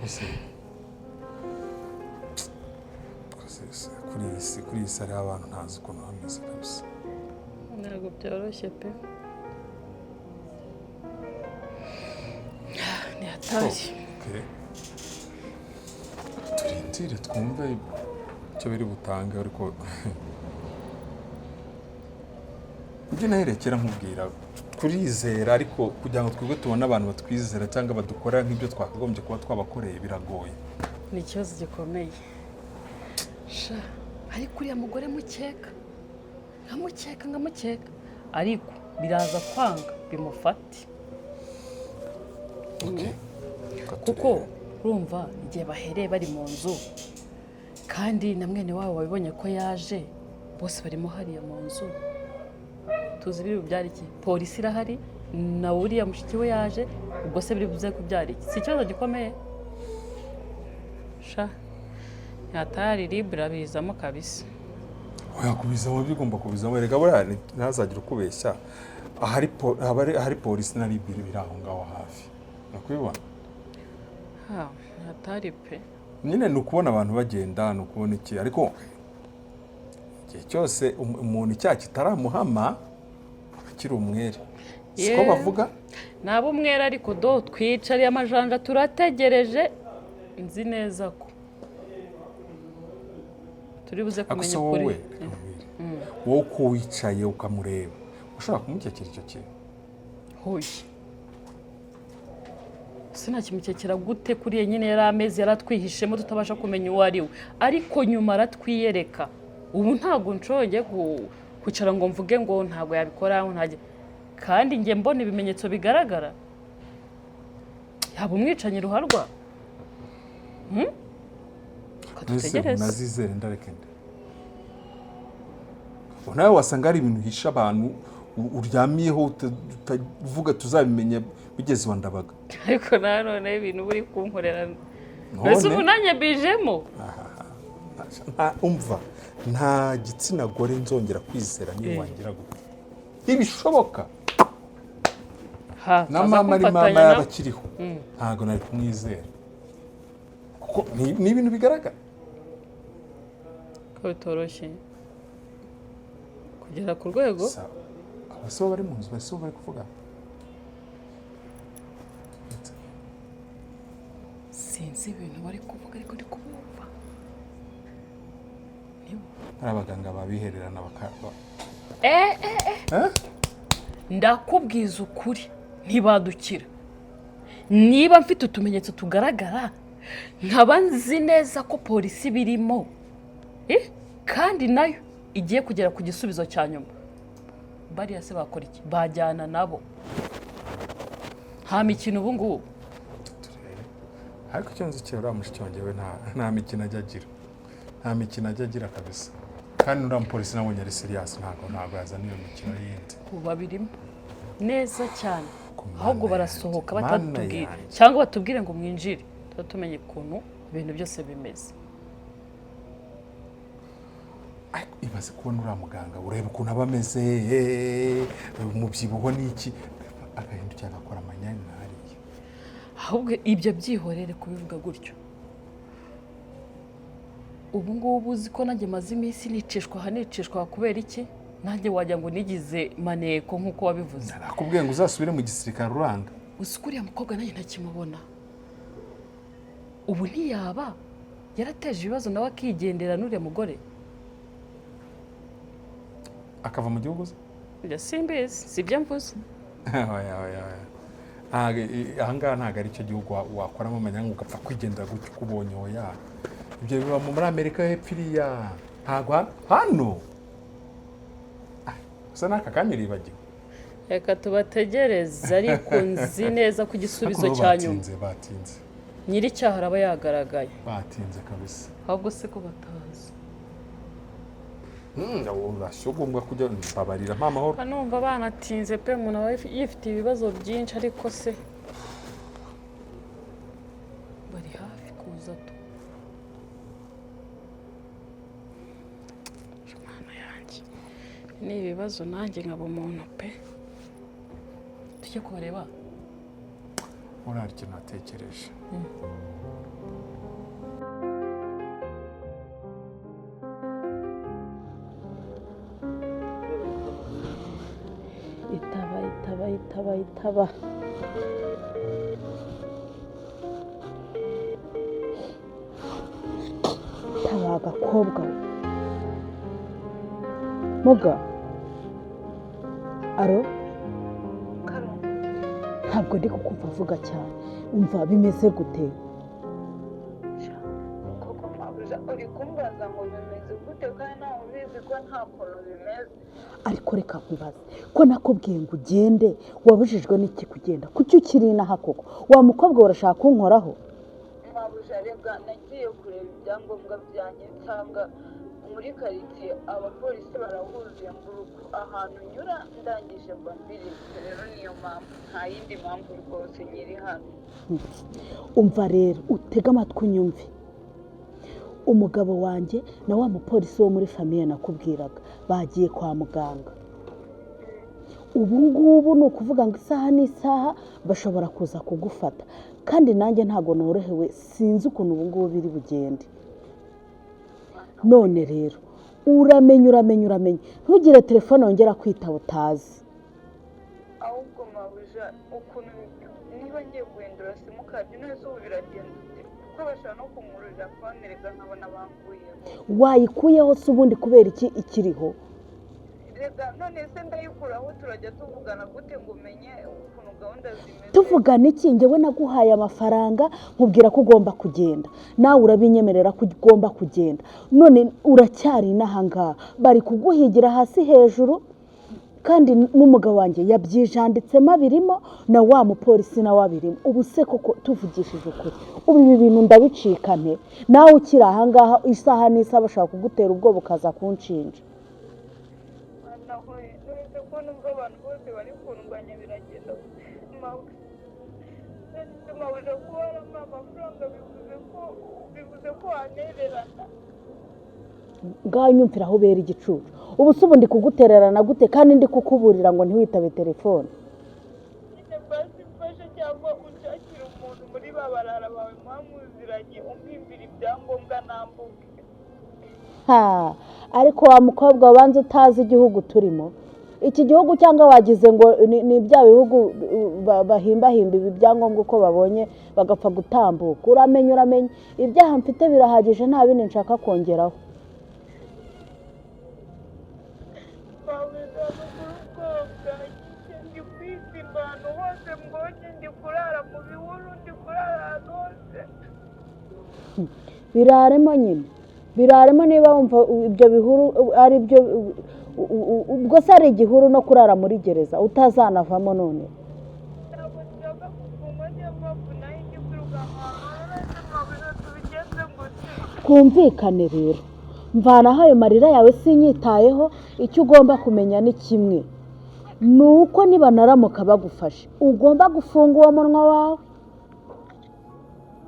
ese kuri iyi si hariho abantu ntazi ukuntu bameze kabisa. Ntabwo byoroshye pe. Ni hatari. Turindire twumve icyo biri butange ariko ibyo naherekera nkubwira turizera ariko kugira ngo twebwe tubone abantu batwizera cyangwa badukora nk'ibyo twakagombye kuba twabakoreye biragoye. Ni ikibazo gikomeye. Sha, ariko uriya mugore mukeka. Nkamukeka. Ariko biraza kwanga bimufate. Kuko urumva igihe bahereye bari mu nzu kandi na mwene wabo wabibonye ko yaje bose barimo hariya mu nzu. Tuzi biri bubyara iki? Polisi irahari na uriya mushiki we yaje, ubwo se biri buze kubyara iki? Si ikibazo gikomeye. Sha, hatari libra bizamo kabisa. Oya kubizamo bigomba kubizamo rega buriya ntazagira ukubeshya. Ahari polisi na libra biri aho ngaho hafi. Nakubibona? Hatari pe. Nyine ni ukubona abantu bagenda, ni ukubona iki ariko igihe cyose umuntu icyaha kitaramuhama akiri umwere. Siko bavuga? Nabo umwere ariko do twicariye amajanja turategereje nzi neza ko turi buze kumenya ukuri. Wowe uko wicaye ukamureba ushobora kumukekera icyo kintu? Hoye sinakimukekera gute kuriye nyine yari amezi yaratwihishemo tutabasha kumenya uwo ari we, ariko nyuma aratwiyereka. Ubu ntabwo nshonge kwicara ngo mvuge ngo ntabwo yabikora ntajye, kandi njye mbona ibimenyetso bigaragara. Yaba umwicanyi ruharwa. Katutegereze. Nazizere ndarekende. Nawe wasanga ari ibintu hisha abantu uryamiyeho utavuga tuzabimenye bigeze wa Ndabaga. Ariko none ibintu buri kunkorera. Mbese ubu nanjye bijemo. Umva nta gitsina gore nzongera kwizera niyo wangira gute. Ibishoboka. Na mama ari mama y'abakiriho. Ntago nari kumwizera. Kuko ni ibintu bigaragara. Ko bitoroshye. Kugera ku rwego. Abasore bari mu nzu bari kuvuga. Sinzi ibintu bari kuvuga ariko ndi kubumva. Hari abaganga babihererana bakaba. Ndakubwiza ukuri ntibadukira. Niba mfite utumenyetso tugaragara nkaba nzi neza ko polisi birimo. Kandi nayo igiye kugera ku gisubizo cya nyuma. Bariya se bakora iki? Bajyana nabo. Nta mikino ubu ngubu. Ariko icyo nzi uriya mushiki wanjye we nta mikino ajya agira. Nta mikino ajya agira kabisa. Kandi uriya mupolisi nabonye ari serious ntabwo yazana iyo mikino yindi. Kuba birimo neza cyane. Ahubwo barasohoka batatubwira cyangwa batubwire ngo mwinjire. Tumenye ukuntu ibintu byose bimeze. Ibaze kubona uriya muganga ureba ukuntu aba ameze umubyibuho n'iki agahindukira agakora amanyanya hariya. Ahubwo ibyo byihorere kubivuga gutyo. Ubu ngubu uzi ko nanjye maze iminsi nicishwa kubera iki? Nanjye wajya ngo nigize maneko nk'uko wabivuze. Nakubwiye ngo uzasubire mu gisirikare uranga. Usikuriya mukobwa nanjye ntakimubona. Ubu ntiyaba yarateje ibibazo nawe akigendera n'uriya mugore. Akava mu gihugu se? Njya simbizi, sibyo mvuze. Ahangaha ntabwo ari cyo gihugu wakoramo amanyanga ugapfa kwigendera gutyo uko ubonye oya. Ibyo biba muri Amerika hepfo iriya. Ntabwo hano. Usa n'aka kanya uribagiwe. Reka tubategereze ariko nzi neza ko igisubizo cya nyuma. Batinze. Nyir'icyaha araba yagaragaye. Batinze kabisa. Ahubwo se ko batazi. Urashobombwa kujya babarira mama horo. Numva banatinze pe umuntu aba yifite ibibazo byinshi ariko se bari hafi kuza tu. Mana yanjye. Ni ibibazo nanjye nkaba umuntu pe. Tujye kubareba. Urarya natekereje. wayitaba taba agakobwa muga aro ntabwo ndi kukumva uvuga cyane umva bimeze gute koko mabuja uri kumbaza ngo bimeze gute kandi nawe ubizi ko nta kuntu bimeze ariko reka nkubaze ko nakubwiye ngo ugende wabujijwe n'iki kugenda kuki ukiri inaha koko wa mukobwa urashaka kunkoraho mabuja rega nagiye kureba ibyangombwa byanjye nsanga muri karitsiye abapolisi barahuzuye mburuku ahantu nyura ndangije mba mbirinze rero niyo mpamvu nta yindi mpamvu rwose nyiri hano umva rero utega amatwi unyumve umugabo wanjye na wa mupolisi wo muri famiye nakubwiraga bagiye kwa muganga ubu ngubu ni ukuvuga ngo isaha n'isaha bashobora kuza kugufata kandi nanjye ntabwo norohewe sinzi ukuntu ubu ngubu biri bugende none rero uramenye ntugire telefone wongera kwitaba utazi ahubwo mabuja ukuntu niba ngiye guhindura simukadi neza ubu biragenda kuko bashobora no kumururira fone reka nkabona bamvuyeho wayikuyeho se ubundi kubera iki ikiriho reka none se ndayikuraho turajya tuvugana gute ngo umenye ukuntu gahunda zimeze tuvugana iki njyewe naguhaye amafaranga nkubwira ko ugomba kugenda nawe urabinyemerera ko ugomba kugenda none uracyari inahangaha bari kuguhigira hasi hejuru kandi n'umugabo wanjye yabyijanditsemo abirimo na wa mupolisi nawe abirimo ubu se koko tuvugishije ukuri ubu ibi bintu ndabicikane nawe ukiri ahangaha isaha n'isaha bashaka kugutera ubwoba ukaza kunshinja nuretse ko numva abantu bose bari kundwanya biragenda mabuja kuba warama amafaranga bivuze ko wanererana ngaho nyumvira aho ubera igicucu ubu se ubu ndi kugutererana gute kandi ndi kukuburira ngo ntiwitabe telefone nyine basi mfashe cyangwa unshakire umuntu muri ba barara bawe mwamuziranye umpimbira ibyangombwa nambuke ariko wa mukobwa wabanza utazi igihugu turimo iki gihugu cyangwa wagize ngo ni bya bihugu bahimbahimba ibi byangombwa uko babonye bagapfa gutambuka uramenye ibyaha mfite birahagije nta bindi nshaka kongeraho ndi kwisimba ahantu hose mbonye ndi kurara mu bihuru ndi kurara ahantu hose biraremo niba wumva ibyo bihuru ari byo ubwo se ari igihuru no kurara muri gereza utazanavamo none ntabwo nshaka gufungwa niyo mpamvu nayo ndi kwirukanka ahantu mabuja tubigenze gute twumvikane rero mvanaho ayo marira yawe sinyitayeho icyo ugomba kumenya ni kimwe ni uko niba naramuka bagufashe ugomba gufunga uwo munwa wawe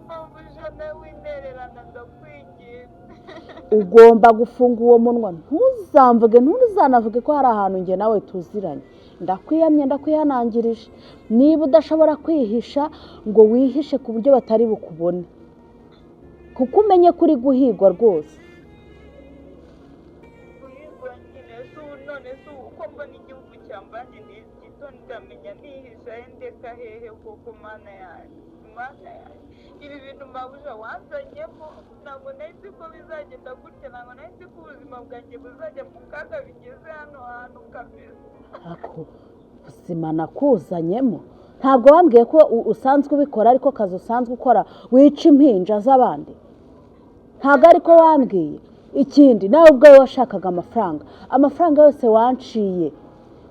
mabuja nawe winererana ndakwinginze ugomba gufunga uwo munwa ntuzanavuge ko hari ahantu njye nawe tuziranye ndakwiyamye ndakwihanangirije niba udashobora kwihisha ngo wihishe ku buryo batari bukubone kuko umenye ko uri guhigwa rwose guhigwa nyine none se uko mbona igihugu cyambanye gito ndamenya nihisha ndeka hehe koko mana yanjye ibi bintu mabuja wanzanyemo ntabwo nahise ko bizagenda gutya ntabwo nahise ko ubuzima bwanjye buzajya mu kaga bigeze hano hantu kabisa ako ubuzima nakuzanyemo ntabwo wambwiye ko usanzwe ubikora ariko kazi usanzwe ukora wica impinja z'abandi ntabwo ariko wambwiye ikindi nawe ubwawe washakaga amafaranga yose wanciye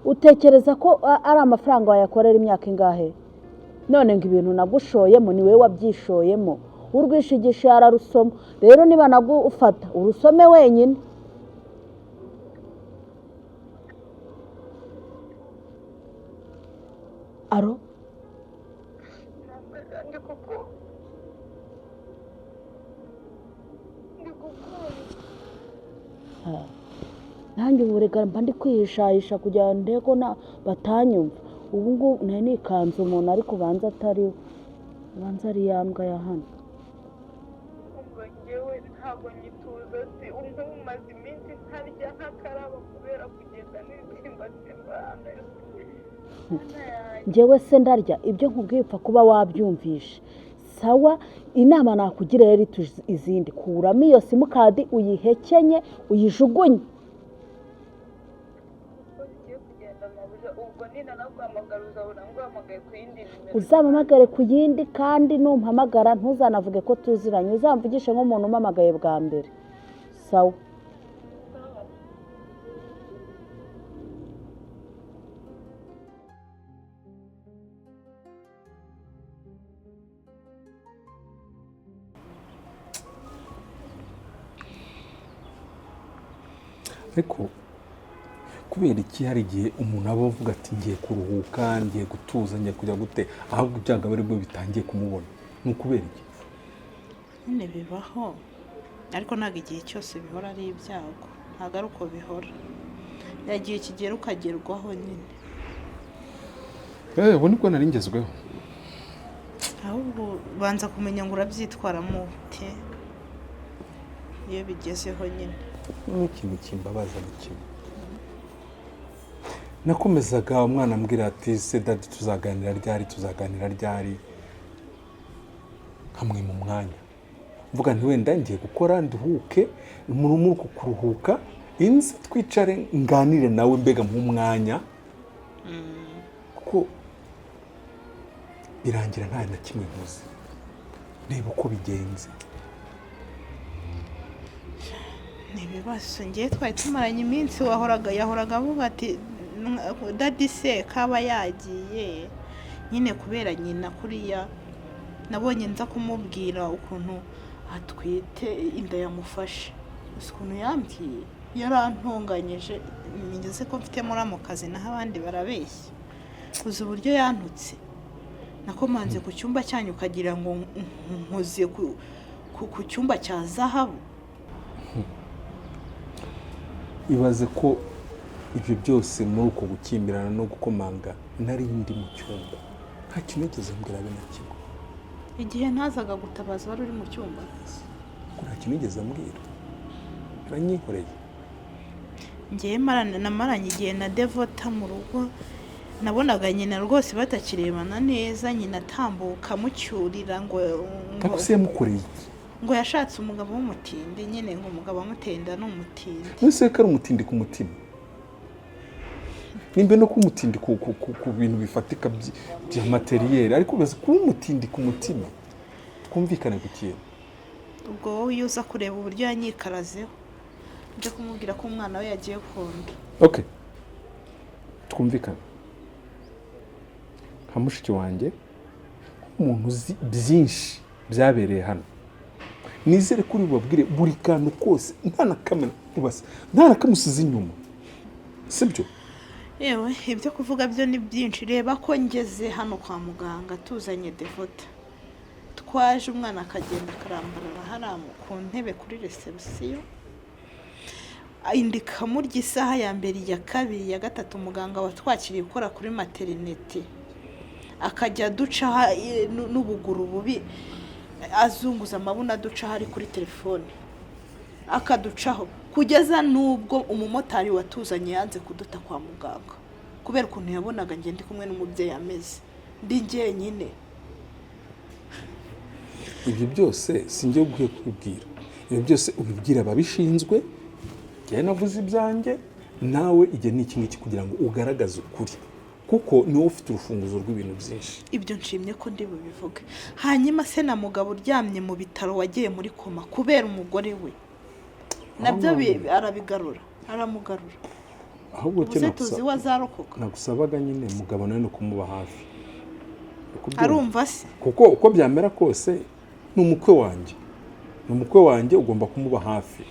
utekereza ko ari amafaranga wayakorera imyaka ingahe none ngo ibintu nagushoyemo ni wowe wabyishoyemo urwishigisha yararusoma rero niba nagufata urusome wenyine aro ndi gukunda nanjye ubu reka mba ndi kwihishahisha kugira ngo ndebe ko batanyumva ubu ngubu nari nikanze umuntu ariko ubanza atari we ubanza ari ya mbwa ya hano umva ngewe ntabwo nyituza si umwe umaze iminsi ntarya ntakaraba kubera kugenda n'isimbasimba hano njyewe se ndarya ibyo nkubwiye upfa kuba wabyumvishe sawa inama nakugira rero izindi kuramo iyo simukadi uyihekenye uyijugunye uzampamagare ku yindi kandi numpamagara ntuzanavuge ko tuziranye uzamvugishe nk'umuntu umpamagaye bwa mbere sawa ariko kubera iki hari igihe umuntu aba avuga ati ngiye kuruhuka ngiye gutuza ngiye kujya gute ahubwo ibyago ari bwo bitangiye kumubona ni ukubera iki nyine bibaho ariko ntabwo igihe cyose bihora ari ibyago ntabwo ari uko bihora yagiye kigera ukagerwaho nyine ubu nibwo nari ngezweho ahubwo banza kumenya ngo urabyitwaramo ute iyo bigezeho nyine n'ikintu kimbabaza ni kimwe nakomezaga umwana ambwira ati se dadi tuzaganira ryari hamwe mu mwanya mvuga nti wenda ngiye gukora nduhuke muri uko kuruhuka inzi twicare nganire nawe mbega nk'umwanya kuko birangira nta na kimwe nkuze reba uko bigenze ntibibazo ngiye twari tumaranye iminsi yahoraga avuga ati dadi se kaba yagiye nyine kubera nyina kuriya nabonye nza kumubwira ukuntu atwite inda yamufashe gusa ukuntu yambwiye yarantunganyije ngeze ko mfite muramukazi naho abandi barabeshya uzi uburyo yantutse nakomanze ku cyumba cyanyu ukagira ngo nkoze ku cyumba cya zahabu ibaze ko ibyo byose muri uko gukimbirana no gukomanga nari ndi mu cyumba nta kintu nigeze mbwira abe na kimwe igihe ntazaga gutabaza wari uri mu cyumba nta kintu nigeze mbwira aranyikoreye ngiye namaranye igihe na Devota mu rugo nabonaga nyina rwose batakirebana neza nyina atambuka mucyurira ngo ariko se yamukoreye iki ngo yashatse umugabo w'umutindi nyine ngo umugabo amutenda ni umutindi nese ko ari umutindi ku mutima nimbe no kumutindi ku bintu bifatika bya materiel ariko baza kuba umutindi ku mutima twumvikane ku kintu ubwo wowe iyo uza kureba uburyo yanyikarazeho nje kumubwira ko umwana we yagiye konda okay twumvikane nka mushiki wanjye umuntu uzi byinshi byabereye hano nizere kuri bubabwire buri kantu kose nta na kamwe usize inyuma sibyo yewe ibyo kuvuga byo ni byinshi reba ko ngeze hano kwa muganga tuzanye Devota twaje umwana akagenda akarambarara hariya ku ntebe kuri reception indika murya isaha ya mbere ya kabiri ya gatatu umuganga watwakiriye ukora kuri maternity akajya duca n'ubuguru bubi azunguza amabuna duca hari kuri telefone akaducaho kugeza nubwo umumotari watuzanye yanze kuduta kwa muganga kubera ukuntu yabonaga ngende kumwe n'umubyeyi ameze ndi njyenyine ibyo byose sinjye ugiye kubibwira ibyo byose ubibwira ababishinzwe njye navuze ibyanjye nawe igihe ni iki ngiki kugira ngo ugaragaze ukuri kuko niwe ufite urufunguzo rw'ibintu byinshi ibyo nshimye ko ndi bubivuge hanyuma se na mugabo uryamye mu bitaro wagiye muri koma kubera umugore we nabyo arabigarura aramugarura ahubwo ubuze tuzi wazarokoka nagusabaga nyine mugabo nawe no kumuba hafi arumva se kuko uko byamera kose ni umukwe wanjye ugomba kumuba hafi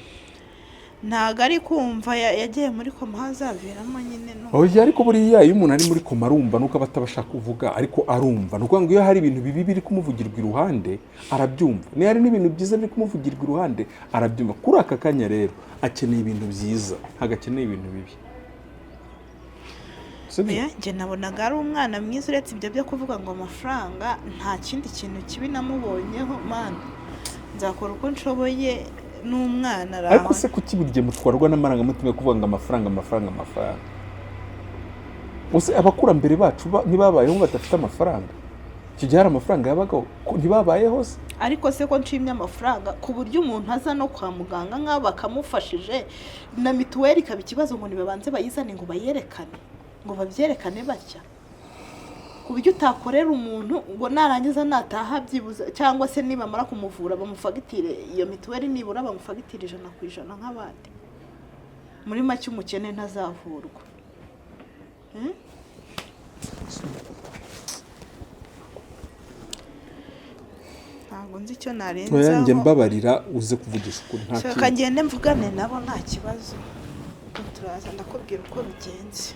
ntago ari kumva yagiye muri koma hazaviramo nyine oya ariko buriya iyo umuntu ari muri koma arumva nuko aba atabashaka kuvuga ariko arumva nuko ngo iyo hari ibintu bibi biri kumuvugirwa iruhande arabyumva niyo hari n'ibintu byiza biri kumuvugirwa iruhande arabyumva kuri aka kanya rero akeneye ibintu byiza ntabwo akeneye ibintu bibi njye nabonaga ari umwana mwiza uretse ibyo byo kuvuga ngo amafaranga nta kindi kintu kibi namubonyeho mani nzakora uko nshoboye n'umwana araho ariko se kuki buri gihe mutwarwa n'amarangamutima yo kuvuga ngo amafaranga Ese abakurambere bacu ntibabayeho badafite amafaranga? Icyo gihe hari amafaranga yabagaho ntibabayeho se? ariko se ko nshimye amafaranga ku buryo umuntu aza no kwa muganga nk'abo bakamufashije na mituweli ikaba ikibazo ngo nibabanze bayizane ngo bayerekane ngo babyerekane batya, ku buryo utakorera umuntu ngo narangiza nataha byibuze, cyangwa se nibamara kumuvura bamufagitire iyo mituweli nibura bamufagitire 100% nk'abandi. Muri make umukene ntazavurwa. Ntabwo nzi icyo narenzaho. Oya njye mbabarira uze kuvugisha ukuri nta Shaka ngende mvugane nabo nta kibazo. Turaza ndakubwira uko bigenze.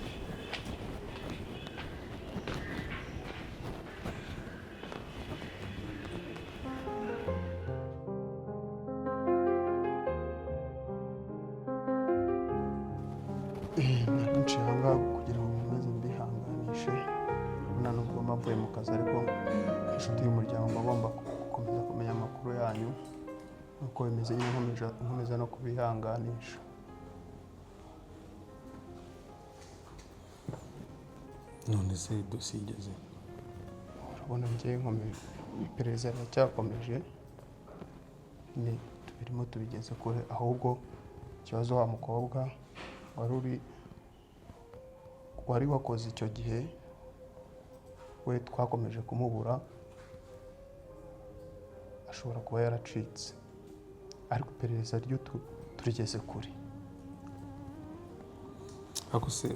Nshanga kugira ngo nkomeze mbihanganishe ubona nubwo mbavuye mu kazi, ariko inshuti y'umuryango agomba gukomeza kumenya amakuru yanyu nuko bimeze, nkomeza no kubihanganisha. none se dosiye igeze? Urabona njye nkomeje, iperereza riracyakomeje, tubirimo tubigeze kure, ahubwo ikibazo wa mukobwa wari wakoze icyo gihe we twakomeje kumubura, ashobora kuba yaracitse, ariko iperereza ryo turigeze kure. Ako se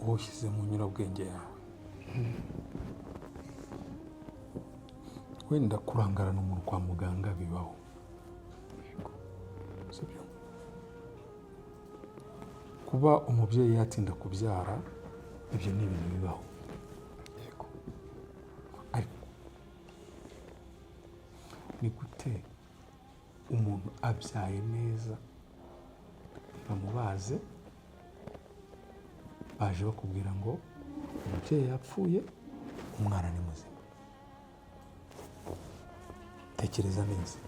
ushyize mu nyurabwenge yawe wenda kurangarana umuntu kwa muganga bibaho, sibyo? Kuba umubyeyi yatinda kubyara ibyo ni ibintu bibaho, yego, ariko ni gute umuntu abyaye neza bamubaze baje bakubwira ngo umubyeyi yapfuye umwana ni muzima? Tekereza neza.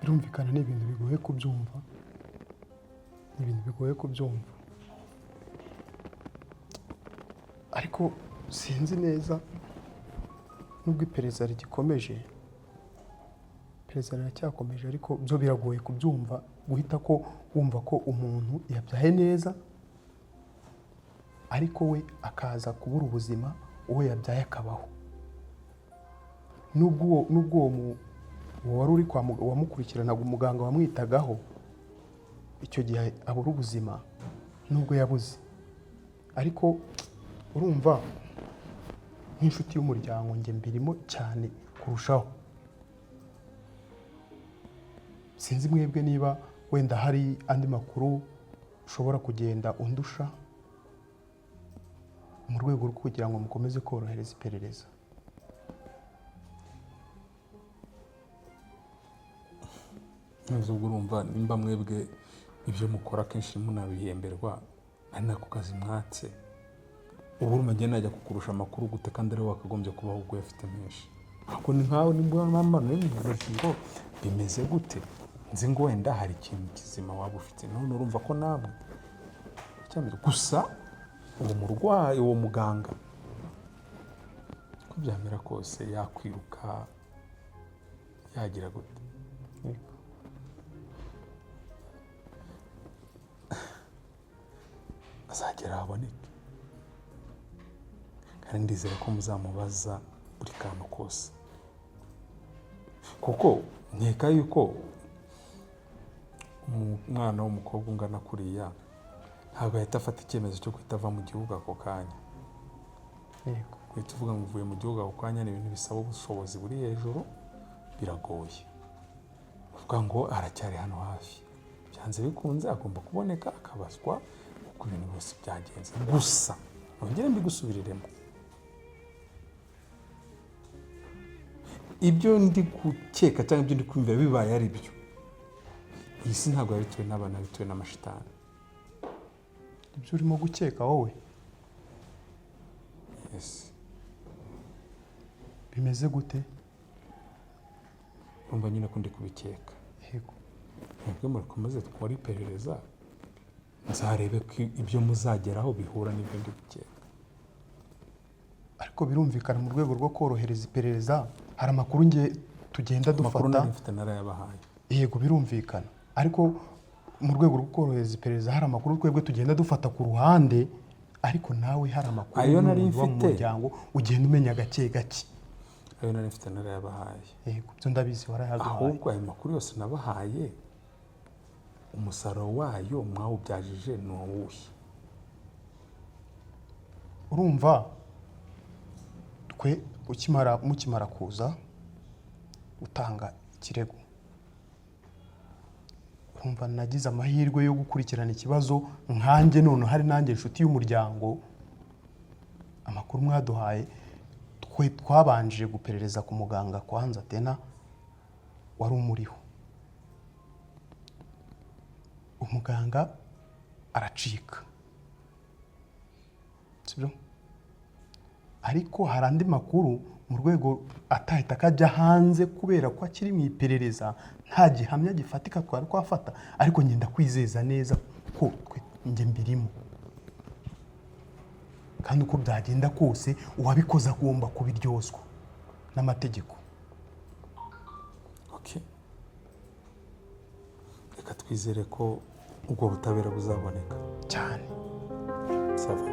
Birumvikana ni ibintu bigoye kubyumva, ariko sinzi neza, nubwo iperereza rigikomeje, iperereza riracyakomeje, ariko byo biragoye kubyumva, guhita ko wumva ko umuntu yabyaye neza ariko we akaza kubura ubuzima, uwo yabyaye akabaho. Nubwo uwo wari uri wamukurikiranaga, umuganga wamwitagaho, icyo gihe abura ubuzima nubwo yabuze. Ariko urumva nk'inshuti y'umuryango njye mbirimo cyane kurushaho. Sinzi mwebwe niba wenda hari andi makuru ushobora kugenda undusha mu rwego rwo kugira ngo mukomeze korohereza iperereza. Neza ubwo urumva nimba mwebwe ibyo mukora kenshi munabihemberwa, ari nako kazi mwatse, ubu urumva njye najya kukurusha amakuru gute kandi ariwe wakagombye kubaho ubwo yafite menshi? Ako ni nkawe nimba mama n'imbabazi ngo bimeze gute, nzi ngo wenda hari ikintu kizima waba ufite, none urumva ko namwe cyameze gusa uwo murwayi, uwo muganga ko byamera kose yakwiruka yagira gute, azagera haboneke, kandi ndizera ko muzamubaza buri kantu kose, kuko nkeka yuko umwana w'umukobwa ungana kuriya ntabwo ahita afata icyemezo cyo guhita ava mu gihugu ako kanya. Yego, guhita uvuga ngo uvuye mu gihugu ako kanya ni ibintu bisaba ubushobozi buri hejuru, biragoye. Uvuga ngo aracyari hano hafi, byanze bikunze agomba kuboneka akabazwa uko ibintu byose byagenze. Gusa nongere mbigusubiriremo, ibyo ndi gukeka cyangwa ibyo ndi kumvira bibaye ari byo, iyi si ntabwo yabitewe n'abana, bitewe n'amashitani. ibyo urimo gukeka wowe Yes. bimeze gute? Urumva nyine ko ndi kubikeka. Yego, mwebwe murakomeze twakora iperereza nzarebe ko ibyo muzageraho bihura n'ibyo ndi gukeka. ariko birumvikana mu rwego rwo korohereza iperereza hari amakuru nge tugenda amakuru dufata. nari mfite narayabahaye. Yego birumvikana, ariko mu rwego rwo korohereza iperereza hari amakuru twebwe tugenda dufata ku ruhande, ariko nawe hari amakuru Ayo nari y'umuntu uba mu mfite. muryango ugenda umenya gake gake. ayo nari mfite narayabahaye. Yego byo ndabizi warayaduhaye. ahubwo ayo makuru yose nabahaye umusaruro wayo mwawubyajije ni uwuhe? Urumva twe mukimara kuza utanga ikirego, urumva nagize amahirwe yo gukurikirana ikibazo nkanjye, none hari nanjye inshuti y'umuryango. Amakuru mwaduhaye twe twabanjije guperereza ku muganga kwanza Tena wari umuriho. Umuganga aracika, sibyo? Ariko hari andi makuru mu rwego atahita akajya hanze kubera ko akiri mu iperereza, nta gihamya gifatika twari twafata, ariko ngenda kwizeza neza ko njye mbirimo, kandi uko byagenda kose uwabikoze agomba kubiryozwa n'amategeko. Okay. Reka twizere ko ubwo butabera buzaboneka cyane. sava.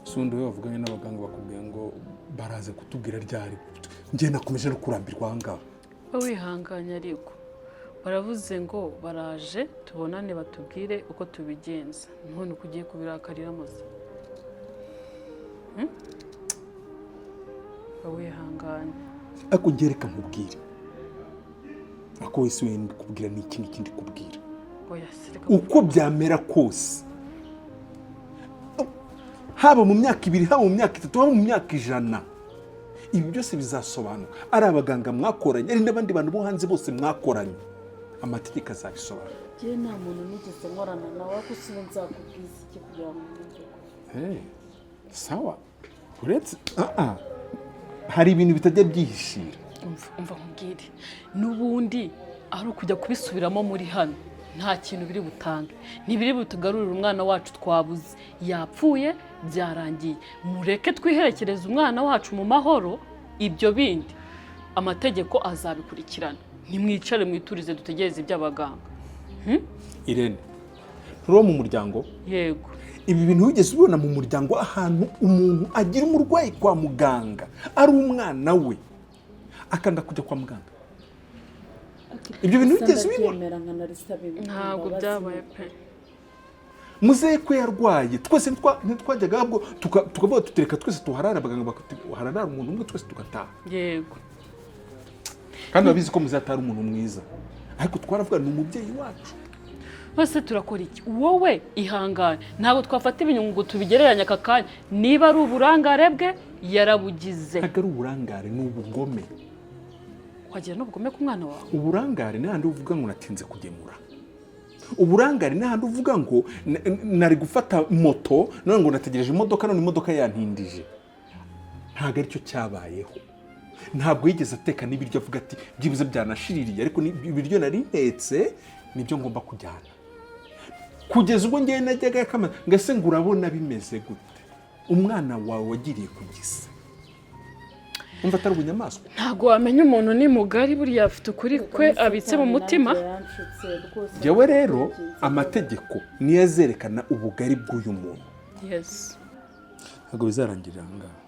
Sundi we wavuganye n'abaganga bakubwiye ngo baraze kutubwira ryari? Njye nakomeje no kurambirwa ahangaha. wihanganye ariko baravuze ngo baraje tubonane batubwire uko tubigenza. None uko ugiye kubirakarira muze. wihanganye. Ariko njye reka nkubwire, ako wese wenda kubwira n'iki n'ikindi kubwira, oya sireka uko byamera kose, haba mu myaka 2, haba mu myaka 3, haba mu myaka 100, ibi byose bizasobanuka. Ari abaganga mwakoranye, ari n'abandi bantu bo hanze bose mwakoranye, amategeko azabisobanura. njye nta muntu nigeze nkorana nawe, ariko si nzakubwiza iki kugira ngo mwumve ko Sawa, uretse hari ibintu bitajya byihishira. umva nkubwire n'ubundi ari ukujya kubisubiramo muri hano nta kintu biri butange, ntibiri butugarurire umwana wacu twabuze, yapfuye byarangiye. Mureke twiherekereza umwana wacu mu mahoro, ibyo bindi amategeko azabikurikirana. Ntimwicare mwiturize dutegereze iby'abaganga. Irene, turi mu muryango. Yego. Ibi bintu wigeze ubona mu muryango ahantu umuntu agira umurwayi kwa muganga ari umwana we akanga kujya kwa muganga? Ibyo bintu wigeze ubibona? Ntabwo byabaye pe. Muzehe ko yarwaye twese ntitwajyaga ahubwo tukavuga tutereka twese tuharara, abaganga bakaharara umuntu umwe twese tugataha. Yego. Kandi babizi ko muzatara umuntu mwiza, ariko twaravuga ni umubyeyi wacu. Bose turakora iki? Wowe ihangane, ntabwo twafata ibintu ngo tubigereranya aka kanya. Niba ari uburangare bwe yarabugize. Ntabwo ari uburangare, ni ubugome. Wagira n'ubugome ku mwana wawe? Uburangare ni handi uvuga ngo natinze kugemura. Uburangare ni handi uvuga ngo nari gufata moto none ngo nategereje imodoka none imodoka yantindije. Ntabwo aricyo cyabayeho. Ntabwo yigeze ateka n'ibiryo avuga ati byibuze byanashiririye, ariko ibiryo nari ntetse nibyo ngomba kujyana. Kugeza ubwo ngiye najyaga yakamaza ngase ngo urabona bimeze gute? Umwana wawe wagiriye kugisa. Umva atari ubunyamaswa. Ntabwo wamenya umuntu ni mugari, buriya afite ukuri kwe abitse mu mutima. Yewe rero amategeko niyo azerekana ubugari bw'uyu muntu. Yes. Ntabwo bizarangirira ahangaha.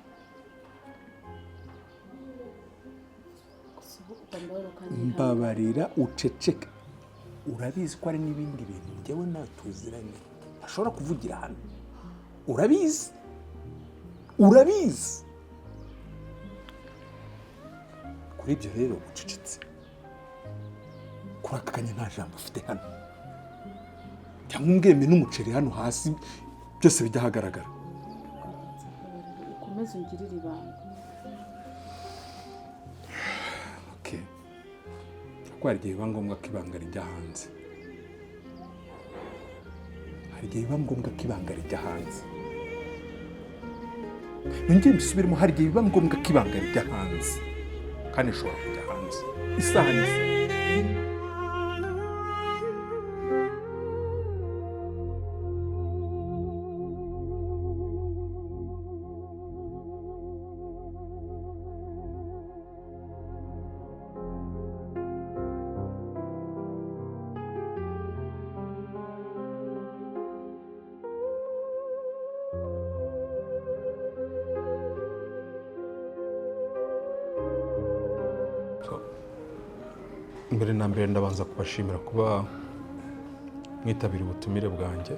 Mbabarira uceceke. Urabizi ko ari n'ibindi bintu njyewe nawe tuziranye ashobora kuvugira hano. Urabizi kuri ibyo rero ucecetse. Kuri aka kanya nta jambo ufite hano, cyangwa umbweme n'umuceri hano hasi byose bijya hagaragara. ukomeze ungirire ibanga. Okay. Kuko hari igihe biba ngombwa ko ibanga rijya hanze. Hari igihe biba ngombwa ko ibanga rijya hanze. Nongeye mbisubiremo, hari igihe biba ngombwa ko ibanga rijya hanze. Kandi ishobora kujya hanze. Isaha n'isaha. Mbere na mbere ndabanza kubashimira kuba mwitabira ubutumire bwanjye.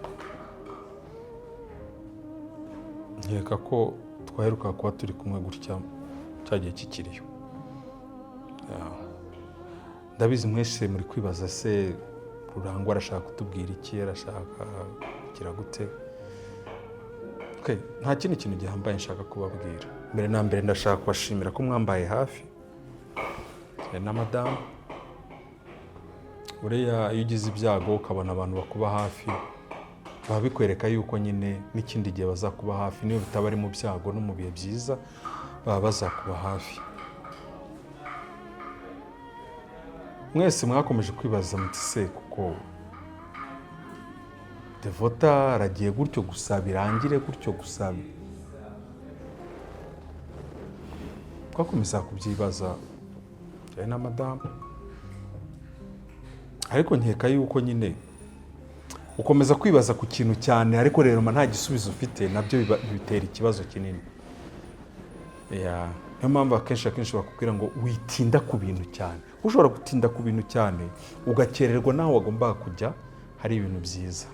Nkeka ko twaheruka kuba turi kumwe gutya cyagiye kikiriyo. Ndabizi mwese muri kwibaza se Rurangwa arashaka kutubwira iki, arashaka kugira gute. Okay, nta kindi kintu gihambaye nshaka kubabwira. Mbere na mbere ndashaka kubashimira ko mwambaye hafi. Na madamu uriya iyo ugize ibyago ukabona abantu bakuba hafi, baba bikwereka yuko nyine n'ikindi gihe bazakuba hafi, niyo bitaba ari mu byago no mu bihe byiza baba bazakuba hafi. Mwese mwakomeje kwibaza muti se kuko Devota aragiye gutyo gusa birangire gutyo gusa, twakomeza kubyibaza cyane na madamu. Ariko nkeka yuko nyine ukomeza kwibaza ku kintu cyane, ariko rero nta gisubizo ufite, nabyo bitera ikibazo kinini. Niyo mpamvu akenshi bakubwira ngo witinda ku bintu cyane. Ushobora gutinda ku bintu cyane ugakererwa naho wagomba kujya hari ibintu byiza.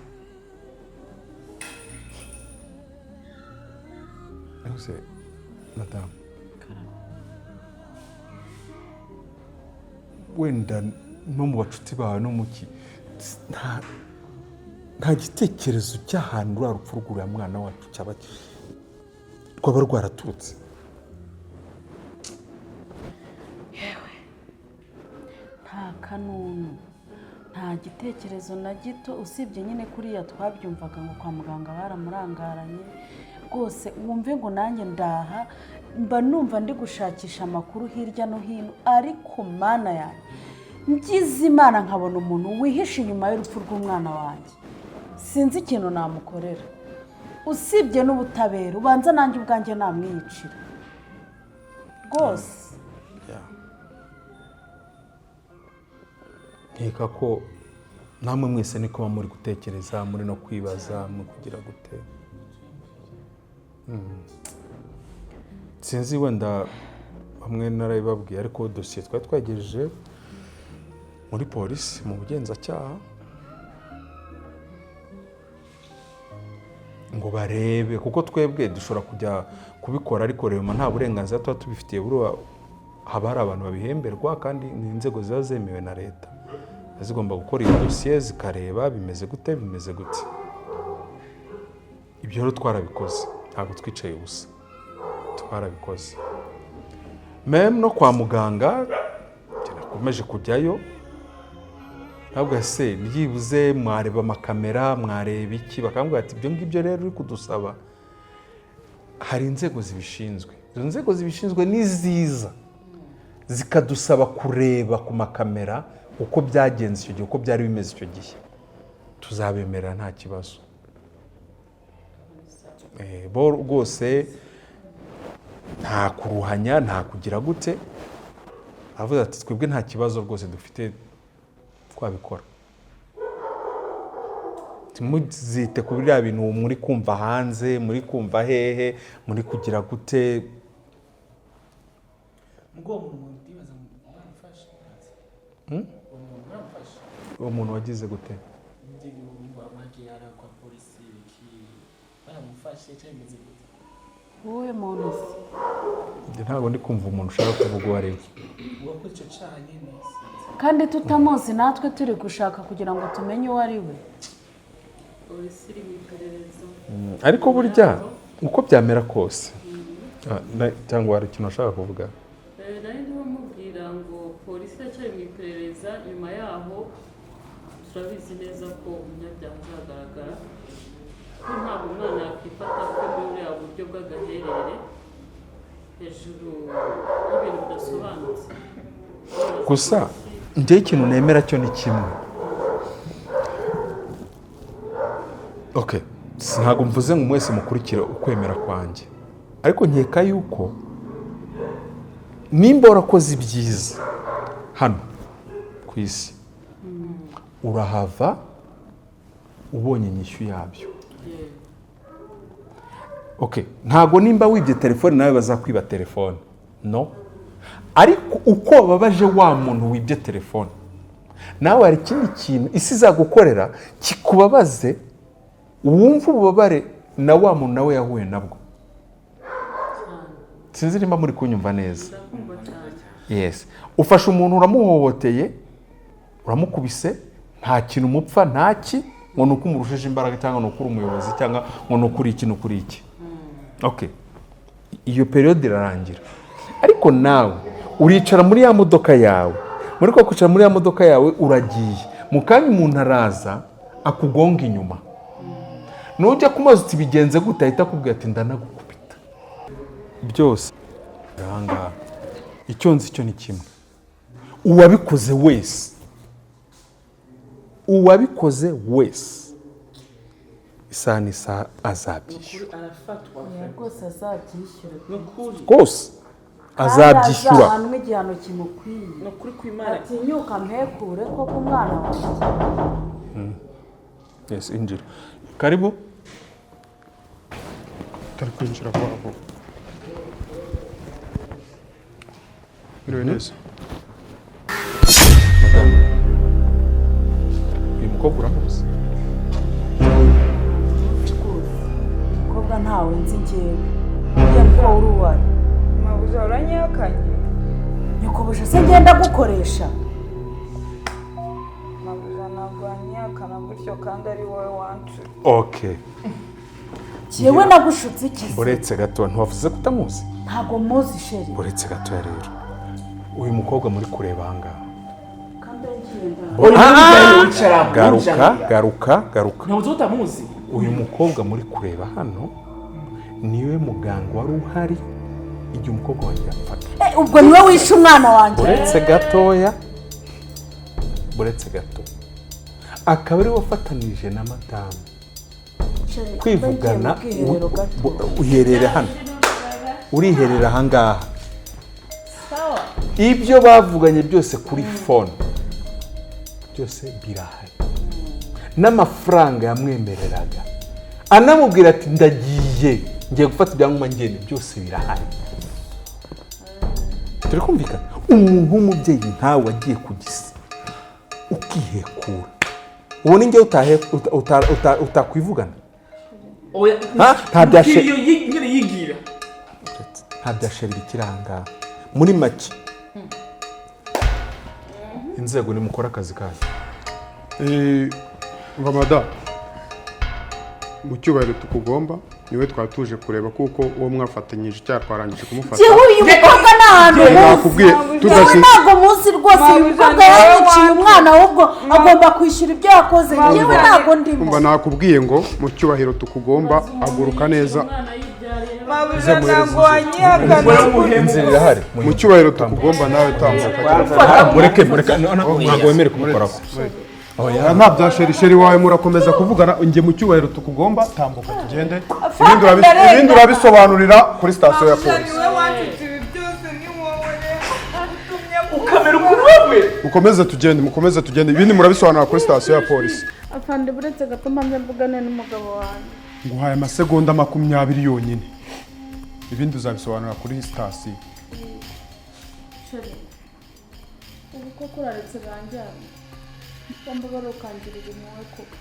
Ese madamu, wenda no mu bacuti bawe no muki nta gitekerezo cy'ahantu rwa rupfu rw'uriya mwana wacu cyaba rwaba rwaraturutse? Yewe nta kanunu, nta gitekerezo na gito, usibye nyine kuriya twabyumvaga ngo kwa muganga baramurangaranye rwose. Wumve ngo nanjye ndaha mba numva ndi gushakisha amakuru hirya no hino, ariko mana yanjye ngize Imana nkabona umuntu wihishe inyuma y'urupfu rw'umwana wanjye, sinzi ikintu namukorera usibye n'ubutabera. Ubanza nanjye ubwanjye namwiyicira rwose. Nkeka ko namwe mwese niko muba muri gutekereza, muri no kwibaza, muri kugira gute. Sinzi wenda bamwe narabibabwiye, ariko dosiye twari twagejeje muri polisi mu bugenzacyaha ngo barebe, kuko twebwe dushobora kujya kubikora, ariko rero nta burenganzira tuba tubifitiye. Haba hari abantu babihemberwa, kandi ni inzego ziba zemewe na leta, zigomba gukora iyo dosiye zikareba bimeze gute bimeze gute. Ibyo rero twarabikoze, ntabwo twicaye ubusa, twarabikoze. Meme no kwa muganga nakomeje kujyayo, ntabwo se byibuze mwareba amakamera, mwareba iki, bakambwira ati ibyo ngibyo rero uri kudusaba hari inzego zibishinzwe. Izo nzego zibishinzwe ni ziza zikadusaba kureba ku makamera uko byagenze icyo gihe, uko byari bimeze icyo gihe, tuzabemerera nta kibazo. Bo rwose nta kuruhanya, nta kugira gute, avuze ati twebwe nta kibazo rwose dufite, twabikora. Timuzite ku biriya bintu muri kumva hanze, muri kumva hehe, muri kugira gute. Uwo muntu wagize gute? Wowe muntu se Ntabwo ndi kumva umuntu ushaka kuvuga uwo ari we. kandi tutamuzi, natwe turi gushaka kugira ngo tumenye uwo ari we. polisi iri mu iperereza. Ariko burya uko byamera kose cyangwa hari ikintu ashaka kuvuga? nari ndimo mubwira ngo polisi iracyari mu iperereza, nyuma yaho turabizi neza ko umunyabyaha azagaragara, ko ntabwo umwana yakwifata kwe muri buriya buryo bw'agaherere hejuru y'ibintu bidasobanutse. Gusa njyewe ikintu nemera cyo ni kimwe. Okay, ntabwo mvuze ngo mwese mukurikire ukwemera kwanjye, ariko nkeka yuko nimba warakoze ibyiza hano ku isi urahava ubonye inyishyu yabyo. Okay, ntabwo nimba wibye telefone nawe bazakwiba telefone, no, ariko uko babaje wa muntu wibye telefone nawe hari ikindi kintu isi izagukorera kikubabaze, wumva ububabare na wa muntu nawe yahuye nabwo. Sinzi nimba muri kunyumva neza. Yes, ufashe umuntu uramuhohoteye, uramukubise, nta kintu umupfa, ntaki ngo nuko umurushije imbaraga cyangwa nuko uri umuyobozi cyangwa ngo nuko uri iki nuko uri iki. Okay, iyo periode irarangira, ariko nawe uricara muri ya modoka yawe, muri ko kwicara muri ya modoka yawe uragiye, mu kanya umuntu araza akugonga inyuma, nujya kumaza uti bigenze gute, ahita akubwira ati ndanagukubita. Byose ahangaha icyo nzi cyo ni kimwe, uwabikoze wese isaha n'isaha azabyishyura rwose azabyishyura rwose azabyishyura. ahantu igihano kimukwiye ni ukuri kw'Imana. atinyuka mpekure ko ku mwana wanjye. Yes, injira. Karibu. Turi kwinjira kwa vuba. Biriwe neza. Uyu mukobwa uramuzi? umukobwa ntawe nzi njyewe. uriya mukobwa uri uwawe? mabuja uranyihakanye. nyakubusha se ngenda gukoresha. mabuja ntabwo wanyihakana gutyo kandi ari wowe wanshuye. Okay. Jewe nagushutse iki? Uretse gato ntiwavuze ko utamuzi? Ntabwo muzi sheri. Uretse gato rero. Uyu mukobwa muri kureba ahangaha. Kandi ngenda. Garuka. Ntabwo utamuzi. Uyu mukobwa muri kureba hano niwe muganga wari uhari igihe umukobwa wanjye yapfaga. Ubwo niwe wishe umwana wanjye. Buretse gato. Akaba ari wafatanije na madamu kwivugana, uherera hano, uriherera ahangaha. Ibyo bavuganye byose kuri phone byose birahari, n'amafaranga yamwemereraga anamubwira ati ngiye gufata ibyangombwa ngene, byose birahari. Turi kumvikana. Umuntu w'umubyeyi ntawe wagiye kugisa ukihekura, ubona ngewe utakwivugana. Nta byasheri bikiranga muri make. Inzego nimukora akazi kayo. Mada, mu cyubahiro tukugomba niwe twatuje kureba kuko uwo mwafatanyije icyaha twarangije kumufata. Jewe uyu mukobwa n'ahantu nakubwiye tudasize. Ntabwo munsi rwose uyu mukobwa yaciye umwana, ahubwo agomba kwishyura ibyo yakoze. Jewe ntabwo ndimo. Umva nakubwiye ngo mu cyubahiro tukugomba aguruka neza. mabuja ntabwo wanyihakana. Inzira irahari. Mu cyubahiro tukugomba nawe tambuka. Mureke ntabwo wemere kumukoraho. Nta bya sheri wawe murakomeza kuvugana. Njye mu cyubahiro tukugomba tambuka tugende. Ibindi urabisobanurira kuri sitasiyo ya polisi. niwe wanshuye ibi byose, ni wowe utumye Ukamera ukuntu Mukomeze tugende. Ibindi murabisobanurira kuri sitasiyo ya polisi. Afande buretse gato mbanze mvugane n'umugabo wanjye. Nguhaye amasegonda 20 yonyine. Ibindi uzabisobanura kuri sitasiyo. Sheri, ubu koko uraretse banjyana. Bamba barukangirira impuhwe koko.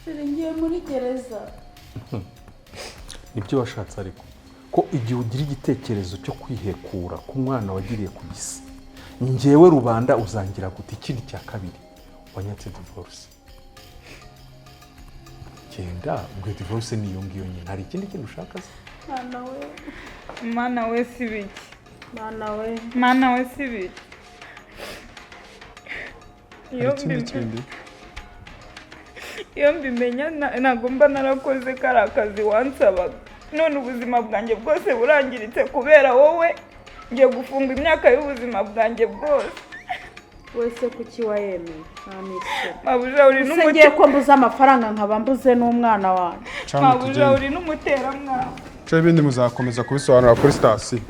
Sheri, ngiye muri gereza. Nibyo washatse, ariko ko igihe ugira igitekerezo cyo kwihekura ku mwana wagiriye ku gisi, njyewe rubanda uzangira gute? Ikindi cya kabiri, wanyatse divorce. Genda ubwo divorce niyo ngiyo nyine, hari ikindi kintu ushaka se? mana we si biki Mana we. mana we si biki iyo mbimenya ntabwo mba narakoze kari akazi wansabaga none ubuzima bwanjye bwose burangiritse kubera wowe ngiye gufunga imyaka y'ubuzima bwanjye bwose Wese kuki wayemeye? mabuja uri Ngiye ko mbuze amafaranga nkaba mbuze n'umwana wanjye. mabuja uri n'umuteramwaka ibindi muzakomeza kubisobanura kuri sitasiyo.